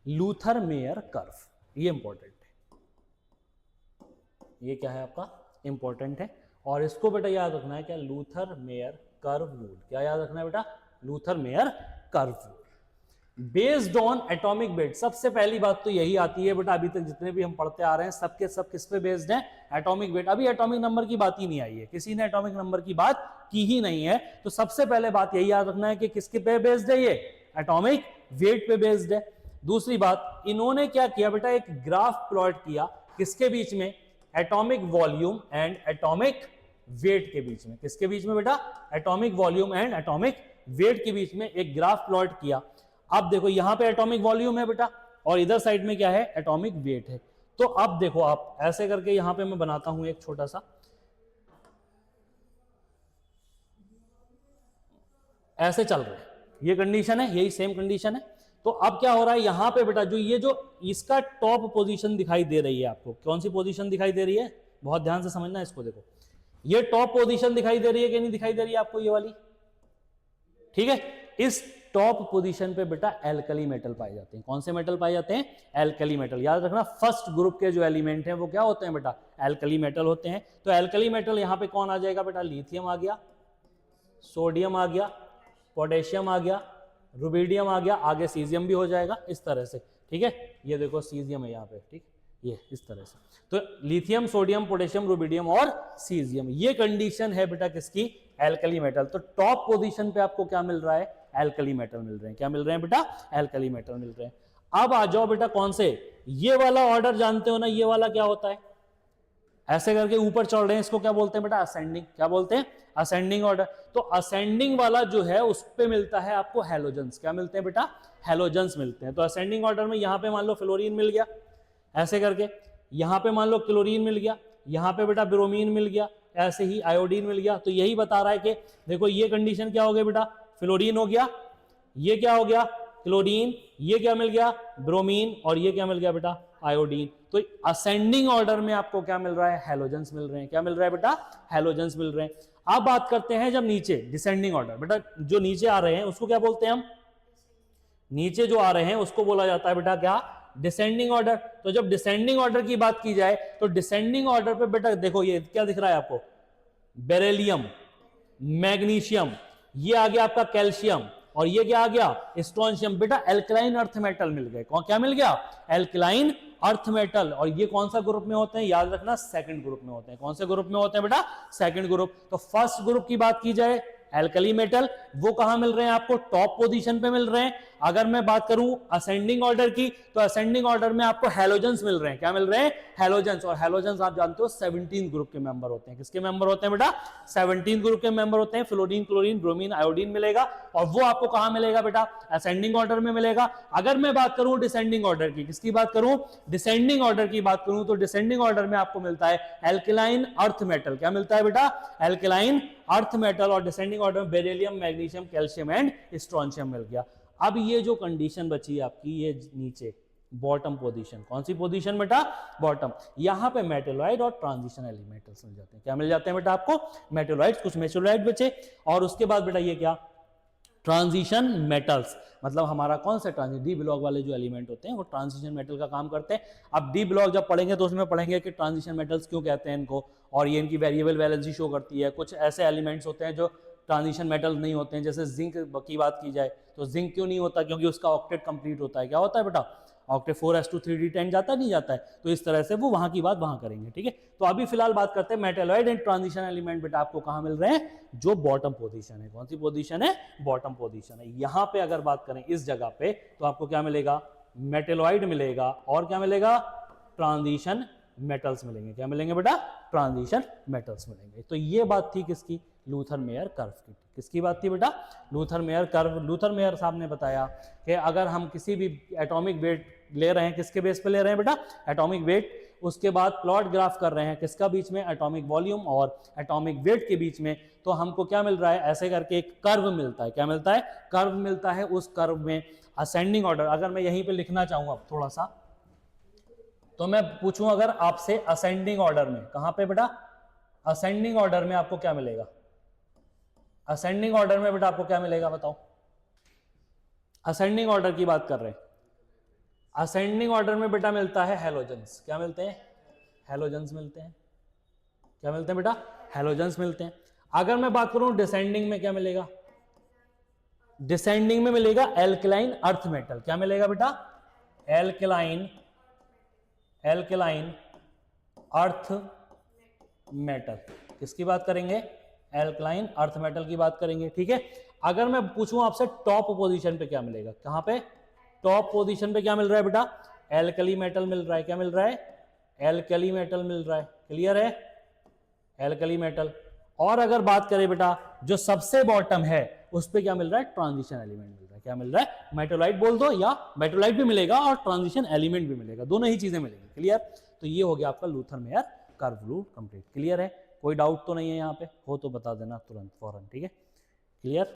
Luther mayor curve. ये important है, ये क्या है आपका इंपॉर्टेंट है। और इसको बेटा याद रखना है क्या, लूथर मेयर कर्व रूल। क्या याद रखना है बेटा, Luther mayor curve rule. Based on atomic weight, सबसे पहली बात तो यही आती है बेटा, अभी तक जितने भी हम पढ़ते आ रहे हैं सबके सब किस पे बेस्ड है, एटॉमिक वेट। अभी एटॉमिक नंबर की बात ही नहीं आई है, किसी ने एटॉमिक नंबर की बात की ही नहीं है। तो सबसे पहले बात यही याद रखना है कि किसके पे बेस्ड है, ये एटॉमिक वेट पे बेस्ड है। दूसरी बात, इन्होंने क्या किया बेटा, एक ग्राफ प्लॉट किया किसके बीच में, atomic volume and atomic weight के बीच में। किसके बीच में बेटा, atomic volume and atomic weight के बीच में एक ग्राफ प्लॉट किया। अब देखो यहां पे एटॉमिक वॉल्यूम है बेटा, और इधर साइड में क्या है, एटॉमिक वेट है। तो अब देखो आप ऐसे करके यहां पे मैं बनाता हूं एक छोटा सा, ऐसे चल रहे हैं, ये कंडीशन है, यही सेम कंडीशन है। तो अब क्या हो रहा है यहां पे बेटा, जो इसका टॉप पोजीशन दिखाई दे रही है आपको, कौन सी पोजीशन दिखाई दे रही है, बहुत ध्यान से समझना इसको। देखो ये टॉप पोजीशन दिखाई दे रही है कि नहीं दिखाई दे रही है आपको, ये वाली, ठीक है। इस टॉप पोजीशन पे बेटा एल्कली मेटल पाए जाते हैं। कौन से मेटल पाए जाते हैं, एल्कली मेटल। याद रखना फर्स्ट ग्रुप के जो एलिमेंट हैं वो क्या होते हैं बेटा, एल्कली मेटल होते हैं। तो एल्कली मेटल यहां पे कौन आ जाएगा बेटा, लिथियम आ गया, सोडियम आ गया, पोटेशियम आ गया, रुबिडियम आ गया, आगे सीजियम भी हो जाएगा इस तरह से, ठीक है। ये देखो सीजियम है यहाँ पे, ठीक, ये इस तरह से। तो लिथियम, सोडियम, पोटेशियम, रुबिडियम और सीजियम, ये कंडीशन है बेटा किसकी, एल्कली मेटल। तो टॉप पोजीशन पे आपको क्या मिल रहा है, एल्कली मेटल मिल रहे हैं। क्या मिल रहे हैं बेटा, एल्कली मेटल मिल रहे हैं। अब आ जाओ बेटा कौन से, ये वाला ऑर्डर जानते हो ना, ये वाला क्या होता है, ऐसे करके ऊपर चढ़ रहे हैं, इसको क्या बोलते हैं बेटा, असेंडिंग। क्या बोलते हैं, असेंडिंग ऑर्डर। तो असेंडिंग वाला जो है उस पे मिलता है आपको हैलोजेंस। क्या मिलते हैं बेटा, हैलोजेंस मिलते हैं। तो असेंडिंग ऑर्डर में यहां पे मान लो फ्लोरीन मिल गया, ऐसे करके यहां पे मान लो क्लोरीन मिल गया, यहां पे बेटा ब्रोमीन मिल गया, ऐसे ही आयोडीन मिल गया। तो यही बता रहा है कि देखो ये कंडीशन क्या हो गया बेटा, फ्लोरीन हो गया, ये क्या हो गया क्लोरीन, ये क्या मिल गया ब्रोमीन, और ये क्या मिल गया बेटा आयोडीन। तो असेंडिंग ऑर्डर में आपको क्या मिल रहा है, हैलोजेंस मिल रहे हैं। क्या मिल रहा है बेटा, हैलोजेंस मिल रहे हैं। अब बात करते हैं जब नीचे डिसेंडिंग ऑर्डर, बेटा जो नीचे आ रहे हैं उसको क्या बोलते हैं हम, नीचे जो आ रहे हैं उसको बोला जाता है बेटा क्या, डिसेंडिंग ऑर्डर। तो जब डिसेंडिंग ऑर्डर की बात की जाए तो डिसेंडिंग ऑर्डर पे बेटा देखो ये क्या दिख रहा है आपको, बेरिलियम, मैग्नीशियम, ये आ गया आपका कैल्शियम, और ये क्या आ गया स्ट्रोंशियम। बेटा एल्कलाइन अर्थ मेटल मिल गए। कौन क्या मिल गया, एल्कलाइन अर्थ मेटल। और ये कौन सा ग्रुप में होते हैं, याद रखना सेकंड ग्रुप में होते हैं। कौन से ग्रुप में होते हैं बेटा, सेकंड ग्रुप। तो फर्स्ट ग्रुप की बात की जाए एल्कली मेटल, वो कहां मिल रहे हैं आपको, टॉप पोजीशन पे मिल रहे हैं। अगर मैं बात करूं असेंडिंग ऑर्डर की, तो असेंडिंग ऑर्डर में आपको हैलोजेंस मिल रहे हैं। क्या मिल रहे हैं, हैलोजेंस। और हैलोजेंस आप जानते हो 17 ग्रुप के मेंबर होते हैं। किसके मेंबर होते हैं बेटा, 17 ग्रुप के मेंबर होते हैं। फ्लोरीन, क्लोरीन, ब्रोमीन, आयोडीन मिलेगा, और वो आपको कहां मिलेगा बेटा, असेंडिंग ऑर्डर में मिलेगा। अगर मैं बात करूं डिसेंडिंग ऑर्डर की, किसकी बात करूं, डिसेंडिंग ऑर्डर की बात करूं, तो डिसेंडिंग ऑर्डर में आपको मिलता है एल्कलाइन अर्थ मेटल। क्या मिलता है बेटा, एल्कलाइन अर्थ मेटल। और डिसेंडिंग ऑर्डर में beryllium, magnesium, calcium and strontium मिल गया। अब ये जो कंडीशन बची आपकी, ये नीचे बॉटम पोजीशन, कौन सी पोजीशन बेटा, बॉटम। यहां पे मेटेलॉइड और ट्रांजिशन एलिमेंट्स मिल जाते हैं। क्या मिल जाते हैं बेटा आपको, मेटेलॉइड्स, कुछ मेटेलॉइड बचे, और उसके बाद बेटा ये क्या, ट्रांजिशन मेटल्स। मतलब हमारा कौन सा ट्रांजिशन, डी ब्लॉक वाले जो एलिमेंट होते हैं वो ट्रांजिशन मेटल का काम करते हैं। अब डी ब्लॉक जब पढ़ेंगे तो उसमें पढ़ेंगे कि ट्रांजिशन मेटल्स क्यों कहते हैं इनको, और ये इनकी वेरिएबल वैलेंसी शो करती है। कुछ ऐसे एलिमेंट्स होते हैं जो ट्रांजिशन मेटल नहीं होते हैं, जैसे जिंक की बात की जाए तो जिंक क्यों नहीं होता, क्योंकि उसका ऑक्टेट कंप्लीट होता है। क्या होता है बेटा, ऑक्टेट 4s2 3d10 जाता नहीं जाता है। तो इस तरह से वो वहां की बात वहां करेंगे, ठीक है। तो अभी फिलहाल बात करते हैं मेटेलॉइड एंड ट्रांजिशन एलिमेंट बेटा आपको कहां मिल रहे हैं, जो बॉटम पोजीशन है। कौन सी पोजीशन है, बॉटम पोजीशन है। यहां पे अगर बात करें इस जगह पे, तो आपको क्या मिलेगा, मेटेलॉइड मिलेगा, और क्या मिलेगा, ट्रांजिशन मेटल्स मिलेंगे। क्या मिलेंगे बेटा, ट्रांजिशन मेटल्स मिलेंगे। तो ये बात थी किसकी, लूथर मेयर कर्व की। किसकी बात थी बेटा, Luther mayor curve. Luther mayor साहब ने बताया कि अगर हम किसी भी एटॉमिक वेट ले रहे हैं, किसके बेस पे ले रहे हैं बेटा, एटॉमिक वेट, उसके बाद प्लॉट ग्राफ कर रहे हैं किसका बीच में, एटॉमिक वॉल्यूम और एटॉमिक वेट के बीच में, तो हमको क्या मिल रहा है, ऐसे करके एक कर्व मिलता है। क्या मिलता है, कर्व मिलता है। उस कर्व में असेंडिंग ऑर्डर, अगर मैं यहीं पे लिखना चाहूँ अब थोड़ा सा, तो मैं पूछूं अगर आपसे असेंडिंग ऑर्डर में, कहां पे बेटा, असेंडिंग ऑर्डर में आपको क्या मिलेगा, असेंडिंग ऑर्डर में बेटा आपको क्या मिलेगा बताओ, असेंडिंग ऑर्डर की बात कर रहे हैं। असेंडिंग ऑर्डर में बेटा मिलता है हैलोजेंस। क्या मिलते हैं? हैलोजेंस मिलते हैं। क्या मिलते हैं बेटा? हैलोजेंस मिलते हैं। अगर मैं बात करूं डिसेंडिंग में क्या मिलेगा? डिसेंडिंग में मिलेगा एल्कलाइन अर्थ मेटल। क्या मिलेगा बेटा? Alkaline earth metal. किसकी बात करेंगे? एल्कलाइन अर्थ मेटल की बात करेंगे। ठीक है। अगर मैं पूछूं आपसे टॉप पोजीशन पे क्या मिलेगा? कहां पे? टॉप पोजीशन पे क्या मिल रहा है बेटा? एल्कली मेटल मिल रहा है। क्या मिल रहा है? एल्कली मेटल मिल रहा है। क्लियर है? Alkali metal. और अगर बात करें बेटा जो सबसे बॉटम है उस पे क्या मिल रहा है? ट्रांजिशन एलिमेंट मिल रहा है। क्या मिल रहा है? मेटोलाइट बोल दो, या मेटोलाइट भी मिलेगा और ट्रांजिशन एलिमेंट भी मिलेगा, दोनों ही चीजें मिलेंगी। क्लियर? तो ये हो गया आपका Luther mayor curve rule complete. Clear है? कोई डाउट तो नहीं है यहाँ पे? हो तो बता देना तुरंत फौरन। ठीक है? क्लियर?